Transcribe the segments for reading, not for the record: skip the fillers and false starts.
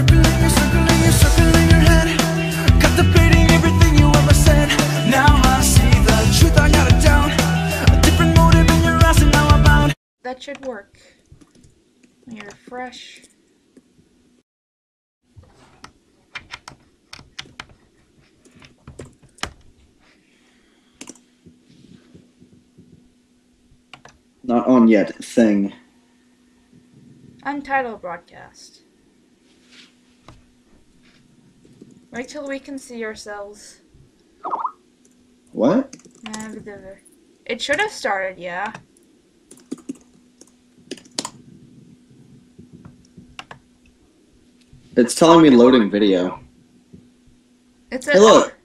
circling your head, contemplating everything you ever said. Now I see the truth, I got it down. A different motive in your eyes, and now I'm bound. That should work. Let me refresh. Not on yet thing. Untitled broadcast. Wait till we can see ourselves. What? It should have started, yeah. It's telling me loading video. It's Hey, look.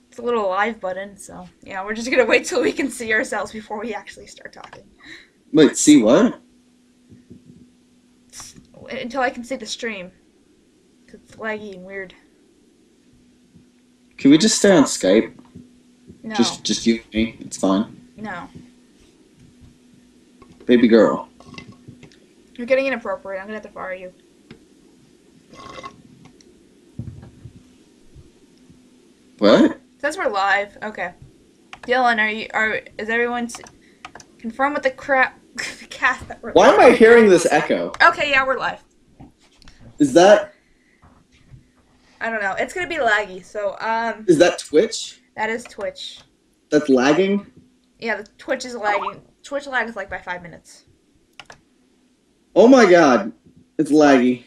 It's a little live button, so yeah, we're just gonna wait till we can see ourselves before we actually start talking. Wait, see what? Until I can see the stream. 'Cause it's laggy and weird. Can we just stay on Skype? No. Just you and me. It's fine. No. Baby girl. You're getting inappropriate. I'm gonna have to fire you. What? Says we're live. Okay. Dylan, is everyone confirm with the crap the cast that we're Why live? am I hearing this echo? Okay, yeah, we're live. Is that I don't know. It's gonna be laggy, so is that Twitch? that is Twitch. That's lagging? Yeah, the Twitch is lagging. Twitch lag is like by 5 minutes. Oh my god. It's laggy.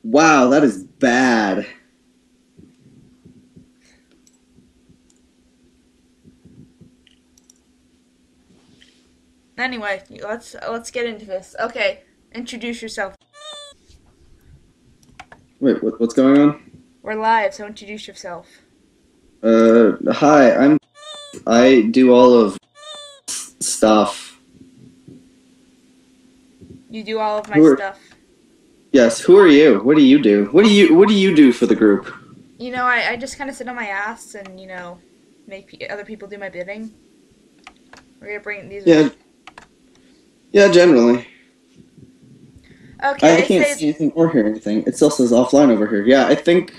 Wow, that is bad. Anyway, let's get into this. Okay, introduce yourself. Wait, what's going on? We're live, so introduce yourself. Hi, I do all of stuff. You do all of my stuff. Yes, who are you? What do you do? What do you do for the group? You know, I just kind of sit on my ass and, you know, make other people do my bidding. We're gonna bring these. Yeah. Yeah, generally. Okay. I can't see anything or hear anything. It still says offline over here. Yeah, I think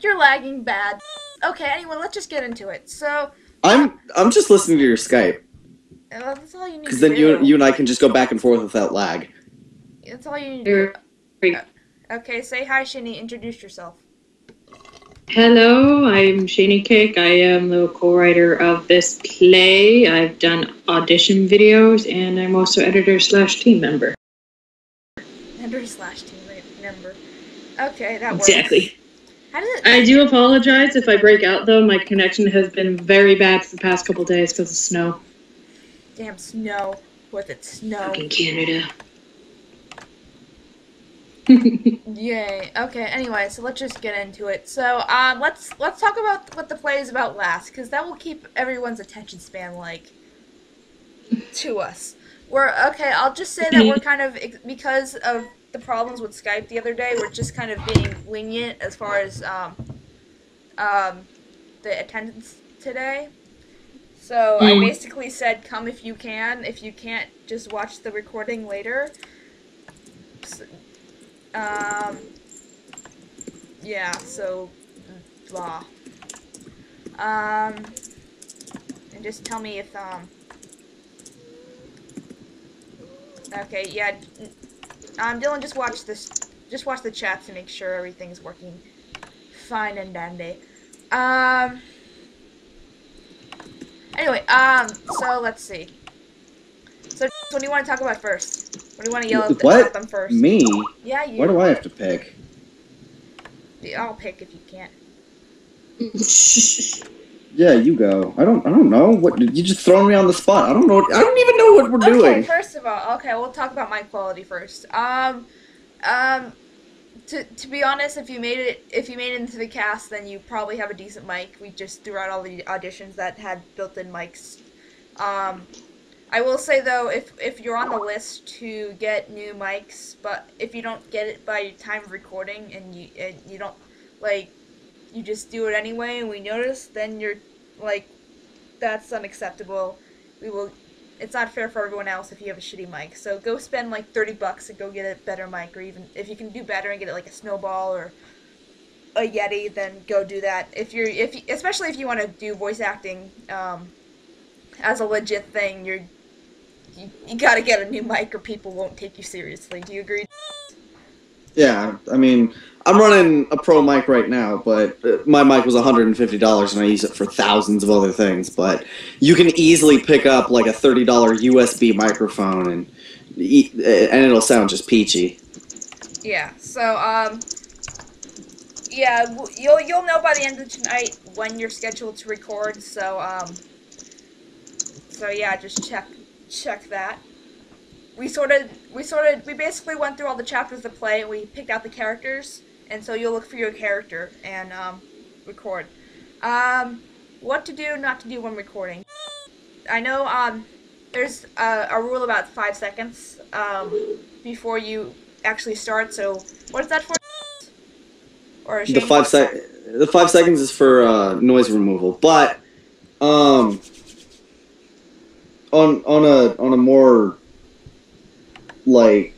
you're lagging bad. Okay, anyway, let's just get into it. So. I'm just listening to your Skype. That's all you need. Because then you and I can just go back and forth without lag. That's all you need to do. Okay, say hi, Shinny. Introduce yourself. Hello, I'm Shani Cake. I am the co-writer of this play. I've done audition videos, and I'm also editor/team member. Editor/team member. Okay, that works. Exactly. How does it? I do apologize if I break out, though. My connection has been very bad for the past couple days because of snow. Damn snow. With its snow. Fucking Canada. Yay. Okay, anyway, so let's just get into it. So, let's talk about what the play is about last, because that will keep everyone's attention span, like, to us. I'll just say that we're kind of, because of the problems with Skype the other day, we're just kind of being lenient as far as, the attendance today. So, I basically said, come if you can. If you can't, just watch the recording later. So, yeah, so, blah. And just tell me if, okay, yeah, Dylan, just watch the chat to make sure everything's working fine and dandy. Anyway, so, let's see. So, what do you want to talk about first? What do you want to yell at them first? Me? Yeah, you. Why do I have to pick? I'll pick if you can't. Yeah, you go. I don't know. What you just throwing me on the spot? I don't know. I don't even know what we're doing. Okay, first of all, we'll talk about mic quality first. To be honest, if you made it into the cast, then you probably have a decent mic. We just threw out all the auditions that had built-in mics. I will say though, if you're on the list to get new mics, but if you don't get it by time of recording and you don't, like, you just do it anyway and we notice, then you're like, that's unacceptable. We will it's not fair for everyone else if you have a shitty mic. So go spend like $30 and go get a better mic, or even if you can do better and get it like a Snowball or a Yeti, then go do that. Especially if you want to do voice acting as a legit thing, you gotta get a new mic or people won't take you seriously. Do you agree? Yeah, I mean, I'm running a pro mic right now, but my mic was $150 and I use it for thousands of other things. But you can easily pick up like a $30 USB microphone and it'll sound just peachy. Yeah. So yeah, you'll know by the end of tonight when you're scheduled to record. So yeah, just check that. We basically went through all the chapters of the play and we picked out the characters, and so you'll look for your character and record. What to do, not to do when recording. I know there's a rule about 5 seconds before you actually start. So what is that for? Or The 5 seconds is for noise removal, but on a more like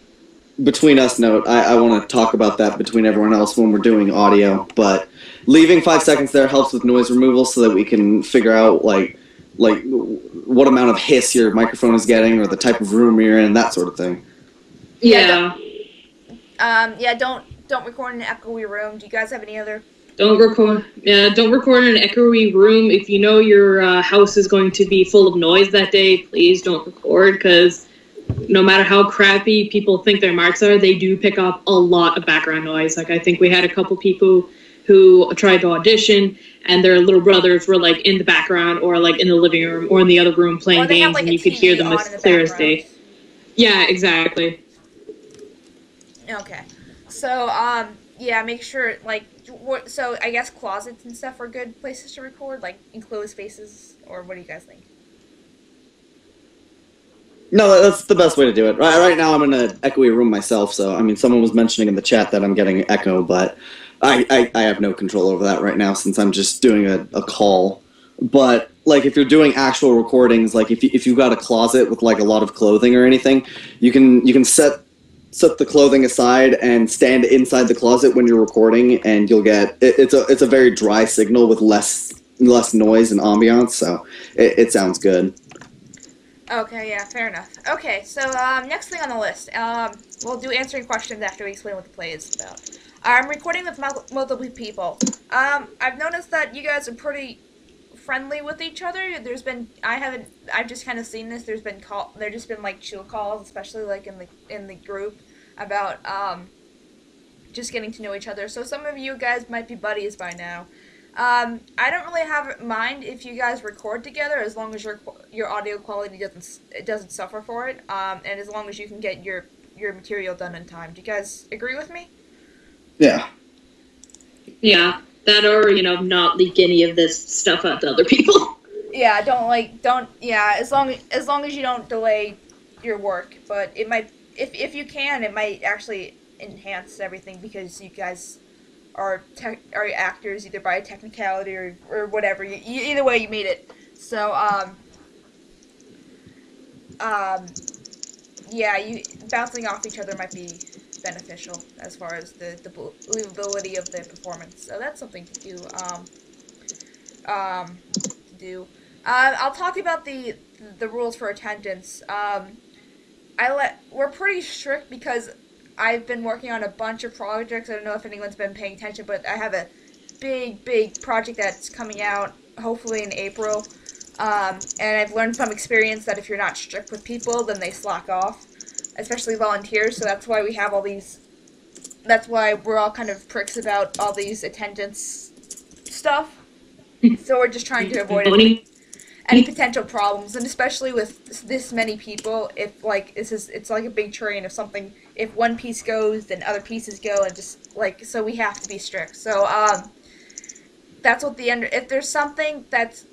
between us note, I want to talk about that between everyone else when we're doing audio, but leaving 5 seconds there helps with noise removal so that we can figure out like what amount of hiss your microphone is getting or the type of room you're in, that sort of thing. Yeah. Yeah, don't record in an echoey room. Do you guys have any other? Don't record in an echoey room. If you know your house is going to be full of noise that day, please don't record, because no matter how crappy people think their mics are, they do pick up a lot of background noise. Like, I think we had a couple people who tried to audition, and their little brothers were, like, in the background or, like, in the living room or in the other room playing games, and you could hear them as clear as day. Yeah, exactly. Okay. So, yeah, make sure, like, so I guess closets and stuff are good places to record, like enclosed spaces, or what do you guys think? No, that's the best way to do it. Right now I'm in an echoey room myself, so, I mean, someone was mentioning in the chat that I'm getting echo, but I have no control over that right now since I'm just doing a call. But, like, if you're doing actual recordings, like, if you've got a closet with, like, a lot of clothing or anything, you can set the clothing aside and stand inside the closet when you're recording, and you'll get it's a very dry signal with less noise and ambiance, so it sounds good. Okay, yeah, fair enough. Okay, so next thing on the list, we'll do answering questions after we explain what the play is about. I'm recording with multiple people. I've noticed that you guys are pretty friendly with each other. I've just kind of seen this. There's just been like chill calls, especially like in the group, about just getting to know each other. So some of you guys might be buddies by now. I don't really have mind if you guys record together, as long as your audio quality doesn't suffer for it, and as long as you can get your material done in time. Do you guys agree with me? Yeah. Yeah. That, or, not leak any of this stuff out to other people. Yeah, as long as you don't delay your work, but it might, if you can, it might actually enhance everything, because you guys are actors, either by technicality or whatever. Either way, you made it. So, yeah, bouncing off each other might be beneficial as far as the believability of the performance. So that's something to do. I'll talk about the rules for attendance. We're pretty strict because I've been working on a bunch of projects. I don't know if anyone's been paying attention, but I have a big project that's coming out hopefully in April. And I've learned from experience that if you're not strict with people, then they slack off, especially volunteers. So that's why we have all these. That's why we're all kind of pricks about all these attendance stuff. So we're just trying to avoid any potential problems, and especially with this many people, if like it's like a big train. If one piece goes, then other pieces go, and just like, so we have to be strict. So that's what if there's something that's.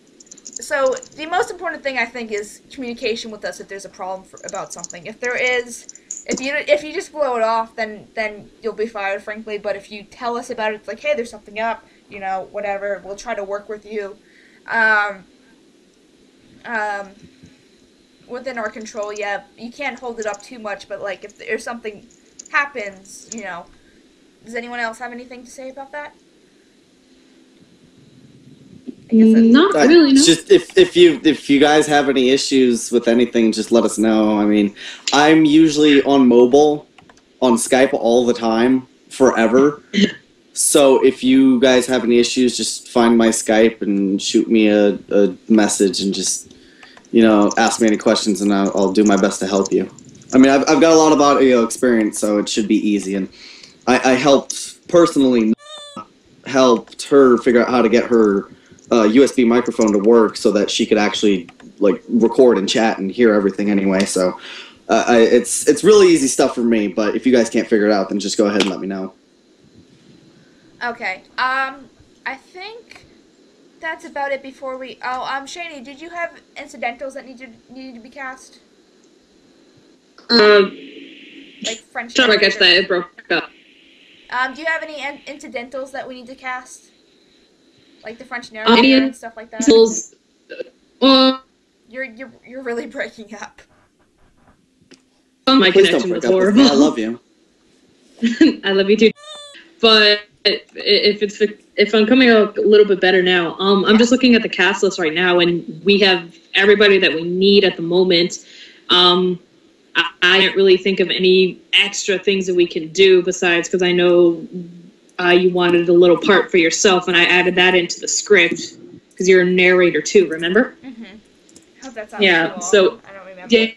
So the most important thing, I think, is communication with us if there's a problem about something. If there is, if you just blow it off, then you'll be fired, frankly. But if you tell us about it, it's like, hey, there's something up, whatever. We'll try to work with you. within our control. Yeah, you can't hold it up too much, but like if there's something happens, you know. Does anyone else have anything to say about that? I guess Not really. No. Just if you guys have any issues with anything, just let us know. I mean, I'm usually on mobile, on Skype all the time, forever. So if you guys have any issues, just find my Skype and shoot me a message and just, you know, ask me any questions and I'll do my best to help you. I mean, I've got a lot of audio experience, so it should be easy. And I helped personally, helped her figure out how to get her USB microphone to work so that she could actually like record and chat and hear everything anyway. So it's really easy stuff for me. But if you guys can't figure it out, then just go ahead and let me know. Okay. I think that's about it before we. Oh, Shani, did you have incidentals that needed to be cast? Like French. Sorry, I guess that it broke up. Do you have any incidentals that we need to cast? Like the French narrator and stuff like that? You're really breaking up. My Please connection don't was break up with horrible. me. I love you. I love you too. But if I'm coming out a little bit better now, I'm just looking at the cast list right now, and we have everybody that we need at the moment. I can't really think of any extra things that we can do besides, because I know you wanted a little part for yourself, and I added that into the script because you're a narrator too. Remember? Mm-hmm. I hope that sounds cool. So I don't remember.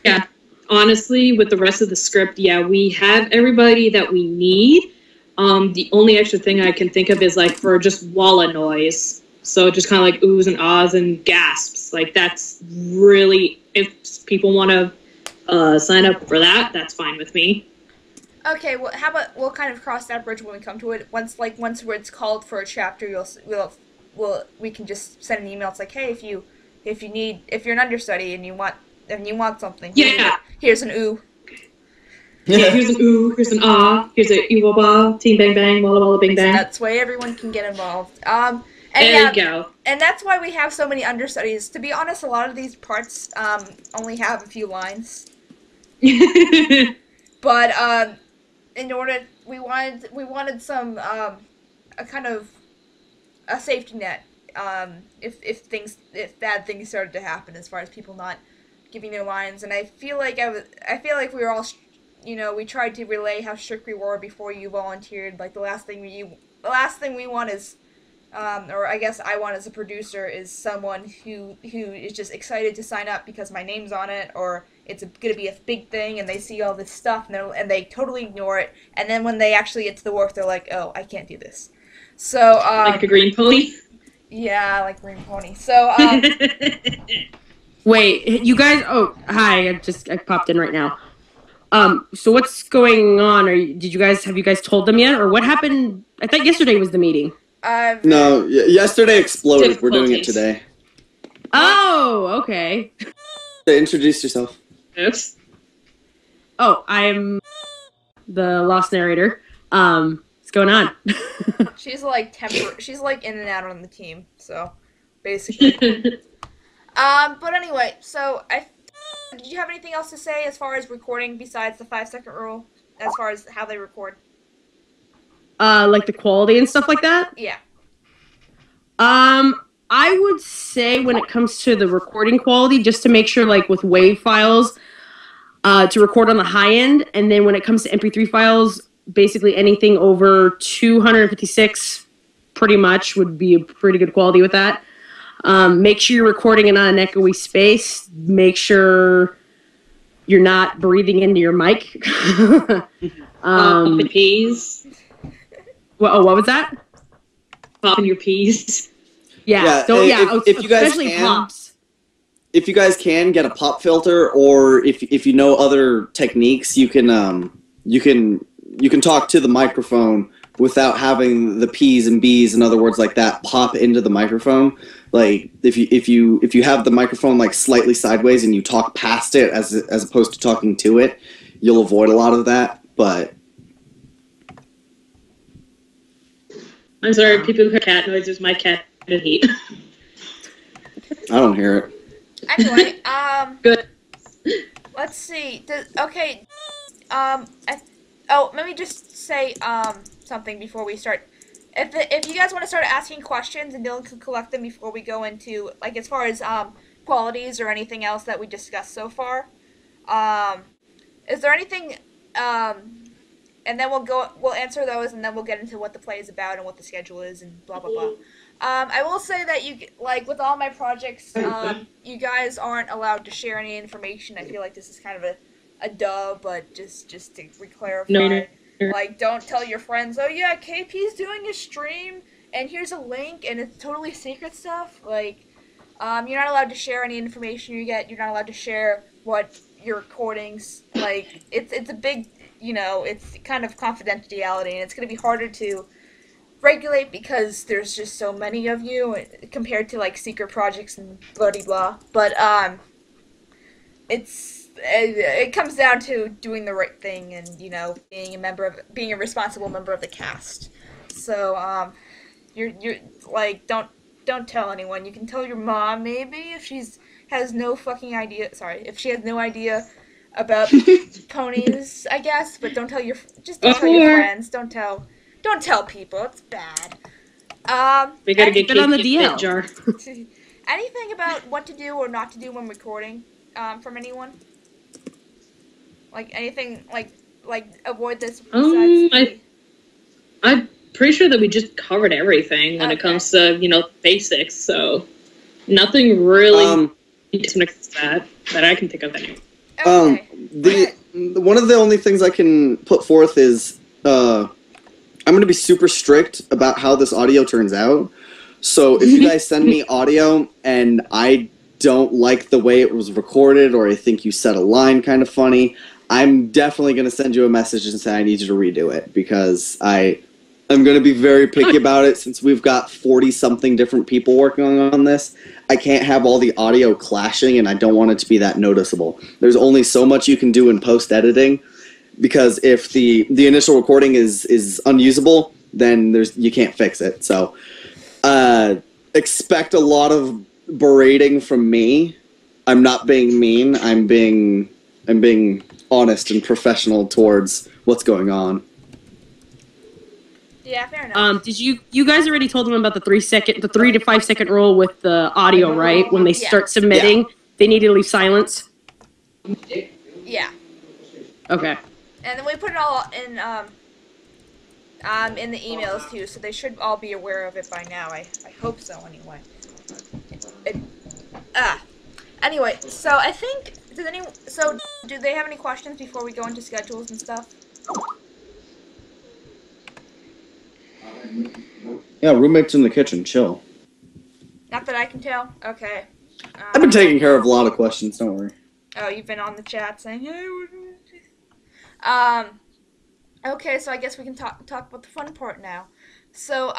Yeah. Honestly, with the rest of the script, we have everybody that we need. The only extra thing I can think of is like for just walla noise. So just kind of like oohs and ahs and gasps. Like that's really, if people want to sign up for that, that's fine with me. Okay, well, how about we'll kind of cross that bridge when we come to it. Once it's called for a chapter, we can just send an email. It's like, hey, if you're an understudy and you want something, here's an ooh. Yeah, here's an ooh, here's an ah, here's a ooh wah, team bang bang, walla walla bing bang. That's why everyone can get involved. There you go. And that's why we have so many understudies. To be honest, a lot of these parts only have a few lines. But in order, we wanted some a kind of a safety net if bad things started to happen, as far as people not giving their lines. And I feel like we were all, we tried to relay how strict we were before you volunteered. Like the last thing we want is, or I guess I want as a producer, is someone who is just excited to sign up because my name's on it, or it's going to be a big thing, and they see all this stuff, and they totally ignore it, and then when they actually get to the work, they're like, oh, I can't do this. So, like a green pony? Yeah, like green pony. So, Wait, you guys, oh, hi, I popped in right now. So what's going on? Have you guys told them yet, or what happened? I thought yesterday was the meeting. No, yesterday exploded. We're doing it today. Oh, okay. Introduce yourself. Oops. Oh, I'm the lost narrator. What's going on? She's like she's like in and out on the team, so basically. But anyway, so did you have anything else to say as far as recording besides the 5-second rule, as far as how they record? Like the quality and stuff like that? Yeah. I would say when it comes to the recording quality, just to make sure, like with WAV files, to record on the high end, and then when it comes to MP3 files, basically anything over 256 pretty much would be a pretty good quality with that. Make sure you're recording in an echoey space. Make sure you're not breathing into your mic. Popping peas. What was that? Popping your peas. Yeah. If you guys especially can, pops. If you guys can get a pop filter, or if you know other techniques, you can talk to the microphone without having the P's and B's and other words like that pop into the microphone. Like if you have the microphone like slightly sideways and you talk past it as opposed to talking to it, you'll avoid a lot of that. But I'm sorry, people who hear cat noises. My cat did heat. I don't hear it. Anyway, Good. Let's see. Okay. Let me just say something before we start. If you guys want to start asking questions, and Dylan can collect them before we go into, like, as far as qualities or anything else that we discussed so far. Is there anything and then we'll answer those, and then we'll get into what the play is about and what the schedule is and blah blah blah. I will say that like with all my projects, you guys aren't allowed to share any information. I feel like this is kind of a duh, but just to re-clarify, No. like, don't tell your friends, oh yeah, KP's doing a stream and here's a link and it's totally secret stuff. Like, you're not allowed to share any information you get. You're not allowed to share what your recordings, like, it's a big, it's kind of confidentiality, and it's going to be harder to regulate because there's just so many of you compared to, like, secret projects and blah. But it comes down to doing the right thing and being a responsible member of the cast. So you're like, don't tell anyone. You can tell your mom maybe if has no fucking idea. Sorry, if she has no idea about ponies, I guess. But don't tell your friends. Don't tell people. It's bad. We gotta get it on the KP DL. bit jar. Anything about what to do or not to do when recording from anyone? Like anything like avoid this. I'm pretty sure that we just covered everything when it comes to basics. So nothing really that I can think of anyway. Okay. One of the only things I can put forth is I'm going to be super strict about how this audio turns out. So if you guys send me audio and I don't like the way it was recorded, or I think you said a line kind of funny, I'm definitely going to send you a message and say I need you to redo it, because I'm going to be very picky about it since we've got 40-something different people working on this. I can't have all the audio clashing, and I don't want it to be that noticeable. There's only so much you can do in post-editing, because if the initial recording is unusable, then you can't fix it. So expect a lot of berating from me. I'm not being mean. I'm being honest and professional towards what's going on. Yeah, fair enough. Did you guys already told them about the 3 to 5 second rule with the audio, right? When they start submitting, they need to leave silence. Yeah. Okay. And then we put it all in the emails too, so they should all be aware of it by now. I hope so anyway. Anyway, so I think do they have any questions before we go into schedules and stuff? Yeah, roommates in the kitchen, chill. Not that I can tell. Okay. I've been taking care of a lot of questions, don't worry. Oh, you've been on the chat saying, hey, okay, so I guess we can talk about the fun part now. So,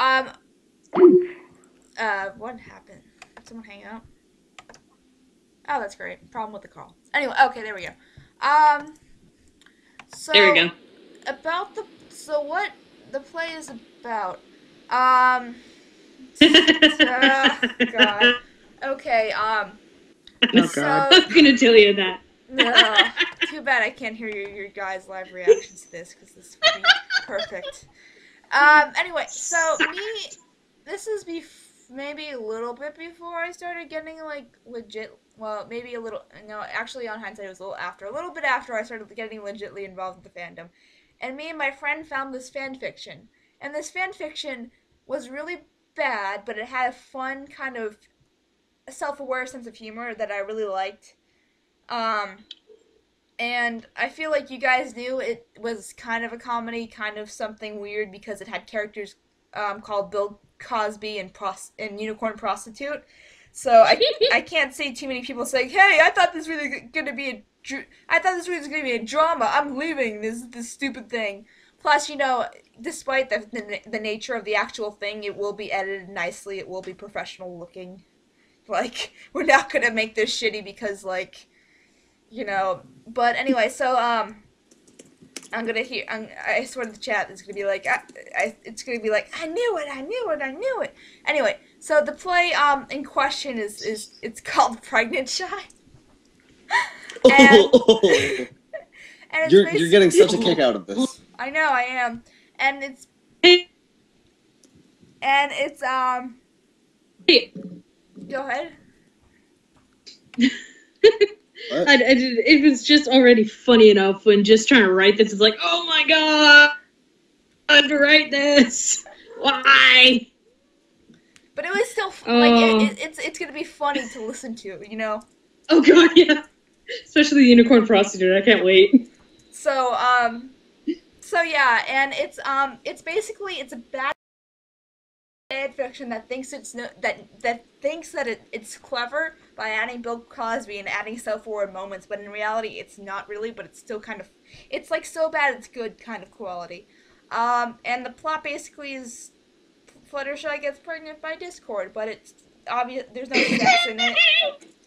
what happened? Did someone hang out? Oh, that's great. Problem with the call. Anyway, okay, there we go. So There we go. What the play is about. God. Okay, Oh, so, God. I was gonna tell you that. no, too bad I can't hear your guys' live reactions to this, because this would be perfect. Anyway, so this is maybe a little bit before I started getting, like, legit, well, maybe a little, no, actually on hindsight it was a little bit after I started getting legitly involved with the fandom. And me and my friend found this fan fiction. And this fan fiction was really bad, but it had a fun kind of self-aware sense of humor that I really liked. And I feel like you guys knew it was kind of a comedy, kind of something weird, because it had characters called Bill Cosby and Unicorn Prostitute. So I can't see too many people saying, "Hey, I thought this was going to be a drama. I'm leaving this stupid thing." Plus, despite the nature of the actual thing, it will be edited nicely. It will be professional looking. Like, we're not gonna make this shitty because, like, But anyway, so I'm gonna I swear to the chat, it's gonna be like, it's gonna be like, I knew it. Anyway, so the play in question is it's called Pregnant Shy. And it's You're getting such a kick out of this. I know I am, and it's Hey, Go ahead. What? it was just already funny enough when just trying to write this. It's like, oh my god, I have to write this. Why? But it was still it's gonna be funny to listen to, you know. Oh god, yeah. Especially the unicorn prostitute. I can't wait. So yeah, and it's basically a bad fiction that thinks thinks that it's clever by adding Bill Cosby and adding self-forward moments, but in reality it's not really, but it's still kind of, it's like so bad it's good kind of quality. And the plot basically is Fluttershy gets pregnant by Discord, but it's obvious there's no sex in it.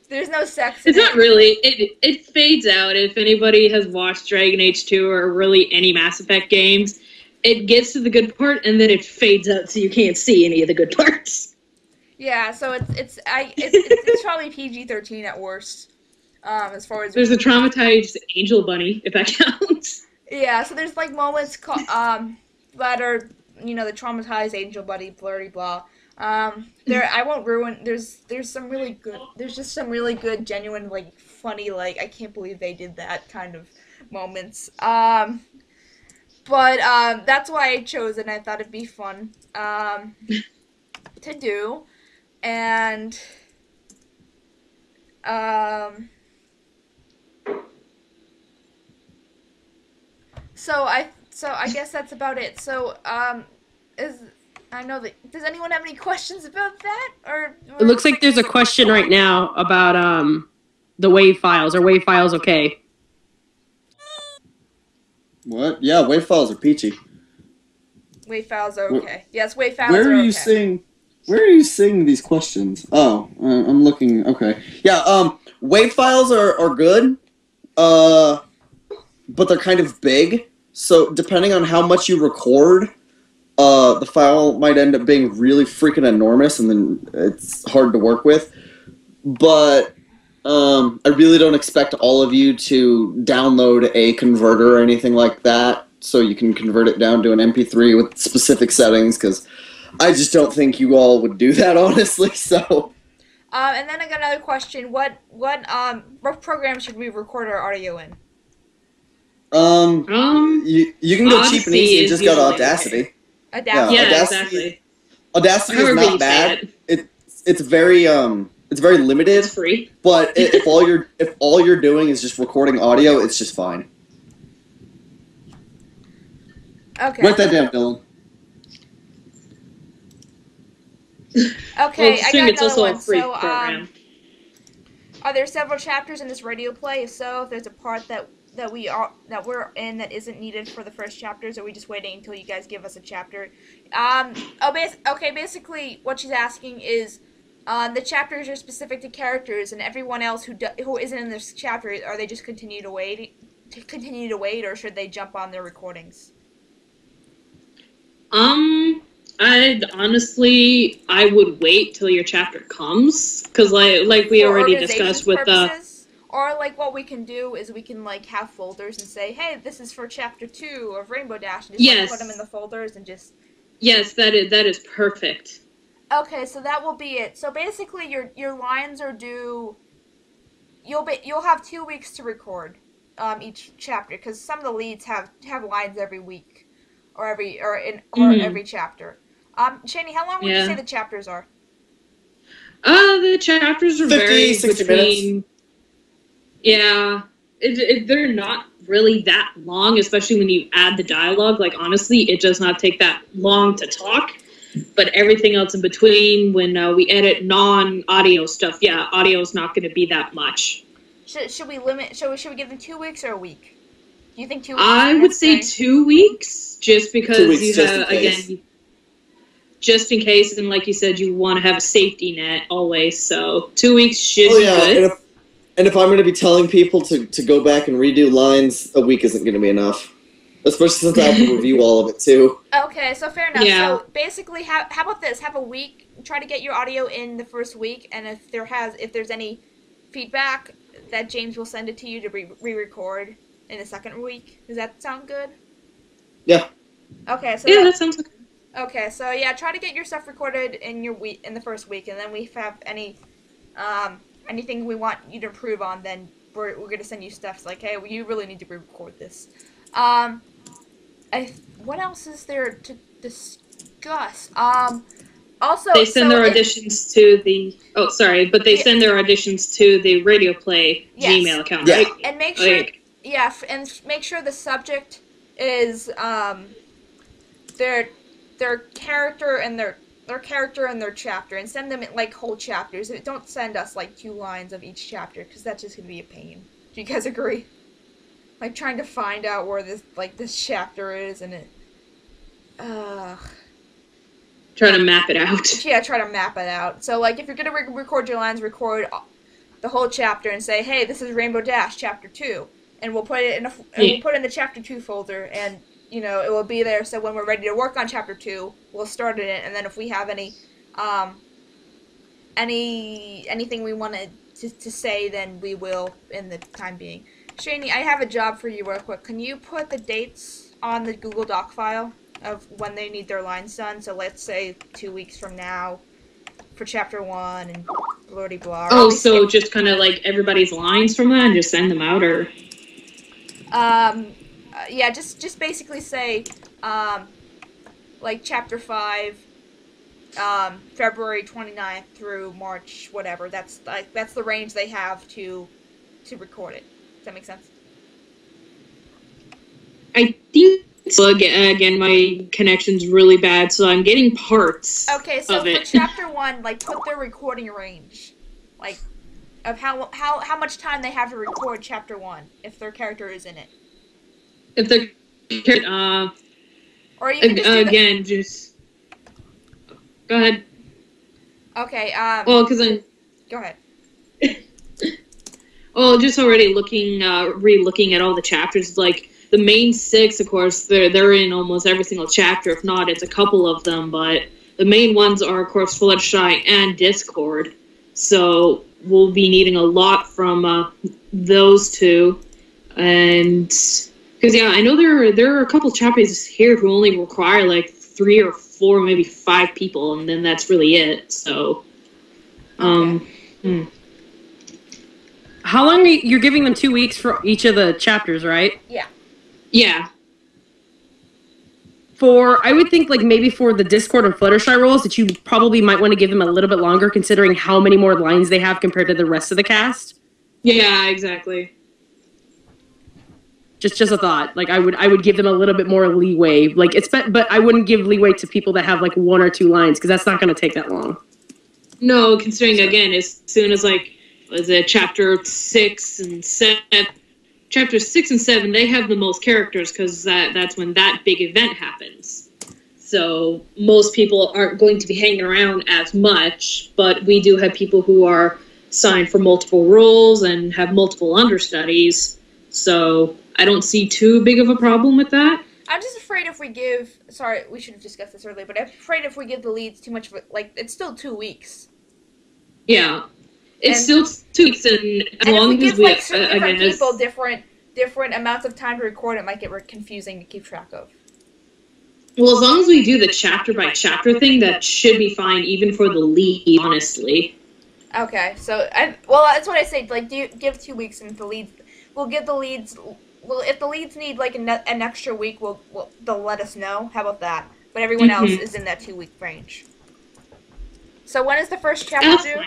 There's no sex in It's it. not really. It fades out. If anybody has watched Dragon Age 2 or really any Mass Effect games, it gets to the good part and then it fades out so you can't see any of the good parts. Yeah, so it's probably PG-13 at worst. As far as There's a traumatized angel bunny, if that counts. yeah, so there's like moments that are, you know, the traumatized angel buddy, blurry blah. There, I won't ruin. There's some really good. There's just some really good, genuine, like funny, like I can't believe they did that kind of moments. But that's why I chose it. And I thought it'd be fun to do, and so I guess that's about it. So I know that. Does anyone have any questions about that? Or It looks like there's a question right now about the WAV files. Are WAV files okay? What? Yeah, wave files are peachy. WAV files are okay. Yes, WAV files Where are are okay. you seeing? Where are you seeing these questions? Oh, I'm looking. Okay, yeah. Wave files are good. But they're kind of big. So depending on how much you record, the file might end up being really freaking enormous, and then it's hard to work with. But I really don't expect all of you to download a converter or anything like that, so you can convert it down to an MP3 with specific settings, because I just don't think you all would do that, honestly. So. And then I got another question. What program should we record our audio in? You can go cheap and Odyssey easy. You is just got usually Audacity. okay. Audacity. Yeah, Audacity- exactly. Audacity is However you not say bad. it. It's very limited. It's free. But if all you're doing is just recording audio, it's just fine. Okay. Write that down, Dylan. Okay, Well, I assume got it's another also one. a free So, program. are there several chapters in this radio play? If so, if there's a part that we're in that isn't needed for the first chapters, or are we just waiting until you guys give us a chapter? Basically, what she's asking is, the chapters are specific to characters, and everyone else who isn't in this chapter, are they just continue to wait, or should they jump on their recordings? I would wait till your chapter comes, because like we For already organization's discussed with purposes? Or like what we can do is we can like have folders and say, hey, this is for chapter 2 of Rainbow Dash, and just Yes. put them in the folders and just. yes, that is perfect. Okay, so that will be it. So basically, your lines are due. You'll have 2 weeks to record each chapter, because some of the leads have lines every week, or every chapter. Shani, how long would you Yeah. say the chapters are? The chapters are 50, very 60 between. Yeah, they're not really that long, especially when you add the dialogue. Like honestly, it does not take that long to talk. But everything else in between, when we edit non-audio stuff, yeah, audio is not going to be that much. Should we limit? Should we give them 2 weeks or a week? Do you think 2 weeks? I is would say necessary? 2 weeks, just because 2 weeks, you just have, in case. again, just in case, and like you said, you want to have a safety net always. So 2 weeks should Oh be yeah, good. and if I'm going to be telling people to go back and redo lines, a week isn't going to be enough. Especially since I have to review all of it too. Okay, so fair enough. Yeah. So basically, how about this? Have a week. Try to get your audio in the first week, and if there's any feedback, that James will send it to you to re-record in the second week. Does that sound good? Yeah. Okay, so Yeah, that sounds good. okay, so yeah, try to get your stuff recorded in your week in the first week, and then we have anything we want you to improve on, then we're gonna send you stuff like, hey, you really need to re-record this. What else is there to discuss? Also, They send their auditions to the. Oh, sorry, but they Yeah. send their auditions to the Radio Play Yes. Gmail account, Yeah. right? and make sure, Okay. yeah, and make sure the subject is their character and their character and their chapter, and send them like whole chapters. Don't send us like 2 lines of each chapter, because that's just gonna be a pain. Do you guys agree? Like trying to find out where this chapter is, and it. Try to map it out. Yeah, try to map it out. So, like, if you're gonna record your lines, record the whole chapter and say, "Hey, this is Rainbow Dash Chapter 2," and we'll put it in we'll put it in the Chapter 2 folder, and you know it will be there. So when we're ready to work on Chapter 2, we'll start in it, and then if we have anything we wanted to say, then we will in the time being. Shani, I have a job for you real quick. Can you put the dates on the Google Doc file of when they need their lines done? So let's say 2 weeks from now for Chapter 1 and bloody blah. Oh, so just kind of like everybody's lines from that and just send them out, or? Yeah, just basically say, like Chapter 5, February 29th through March, whatever. That's the range they have to record it. Does that make sense? I think so. Again, my connection's really bad, so I'm getting parts Okay, so of for it. Chapter 1, like, put their recording range, like, of how much time they have to record Chapter 1, if their character is in it. If they're Or you can just do again, just go ahead. Okay, Well, because I'm go ahead. just already re-looking at all the chapters. Like the main 6, of course, they're in almost every single chapter. If not, it's a couple of them. But the main ones are, of course, Fluttershy and Discord. So we'll be needing a lot from those 2, and because yeah, I know there are a couple chapters here who only require like 3 or 4, maybe 5 people, and then that's really it. So, How long you're giving them 2 weeks for each of the chapters, right? Yeah. yeah. I would think like maybe for the Discord and Fluttershy roles that you probably might want to give them a little bit longer, considering how many more lines they have compared to the rest of the cast. Yeah, exactly. Just a thought. Like I would give them a little bit more leeway. Like but I wouldn't give leeway to people that have like 1 or 2 lines, because that's not going to take that long. No, considering again, as soon as like was it chapter 6 and 7, chapters 6 and 7, they have the most characters because that's when that big event happens. So most people aren't going to be hanging around as much, but we do have people who are signed for multiple roles and have multiple understudies. So I don't see too big of a problem with that. I'm just afraid if we give... Sorry, we should have discussed this earlier, but I'm afraid if we give the leads too much of it... Like, it's still 2 weeks. Yeah. It's And- still 2 weeks, and as And long if we as give, we... like, certain different again, people different amounts of time to record, it might get confusing to keep track of. well, as long as we do the chapter-by-chapter thing, that should be fine, even for the lead, honestly. Okay, so... well, that's what I say. Like, give 2 weeks, and the leads... We'll give the leads... Well, if the leads need, like, an extra week, they'll let us know. How about that? But everyone else is in that 2-week range. So when is the first chapter That's due? fine.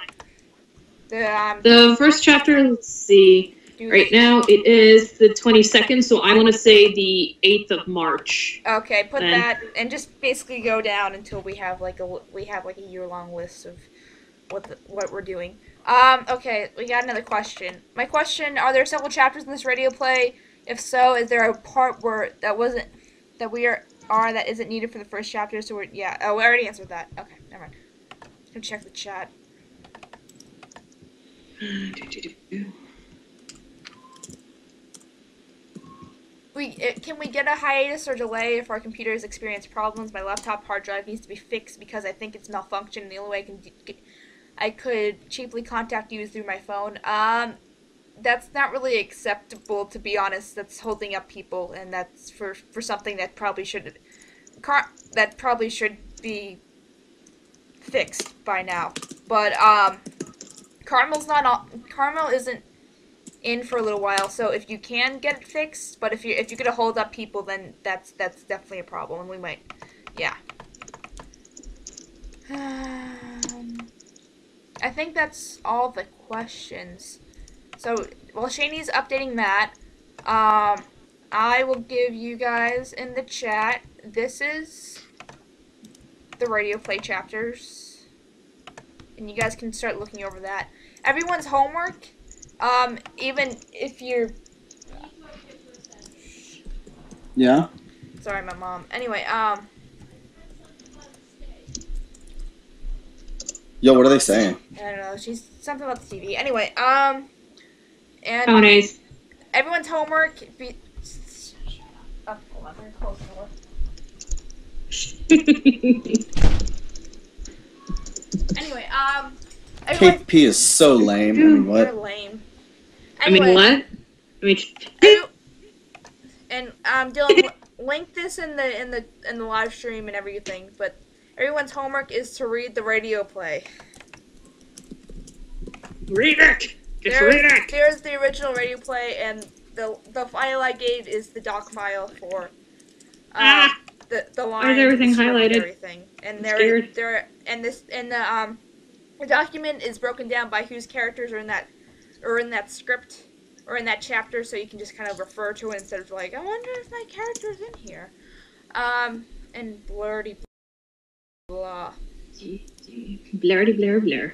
The first chapter, let's see. Right now, it is the 22nd, so I want to say the 8th of March. Okay, put Then- that, and just basically go down until we have like a year-long list of what we're doing. Okay, we got another question. My question: are there several chapters in this radio play? If so, is there a part where that isn't needed for the first chapter? So we already answered that. Okay, never mind. Let's check the chat. Can we get a hiatus or delay if our computers experience problems? My laptop hard drive needs to be fixed because I think it's malfunctioned. The only way I could cheaply contact you is through my phone. that's not really acceptable, to be honest. That's holding up people, and that's for something that probably should be fixed by now. But Caramel isn't in for a little while, so if you can get it fixed, but if you're gonna hold up people, then that's definitely a problem, and we might, yeah. I think that's all the questions. So while Shane's updating that, I will give you guys in the chat. This is the radio play chapters, and you guys can start looking over that. Everyone's homework, even if you're... Yeah? Sorry, my mom. Anyway, Yo, what are they saying? I don't know. She's something about the TV. Anyway, and Oh, nice. everyone's homework. Oh, hold on, I'm gonna close the door. Anyway, everyone, KP is so lame. I mean, you're what? lame. I mean, Anyway, what? I mean, and Dylan, link this in the live stream and everything. But everyone's homework is to read the radio play. read it! Just read it! There's the original radio play, and the file I gave is the doc file for the line. everything the script, highlighted? and everything. And I'm scared. the document is broken down by whose characters are in that script or in that chapter, so you can just kind of refer to it instead of like, I wonder if my character's in here. And blurdy blah. Blurdy blur blur.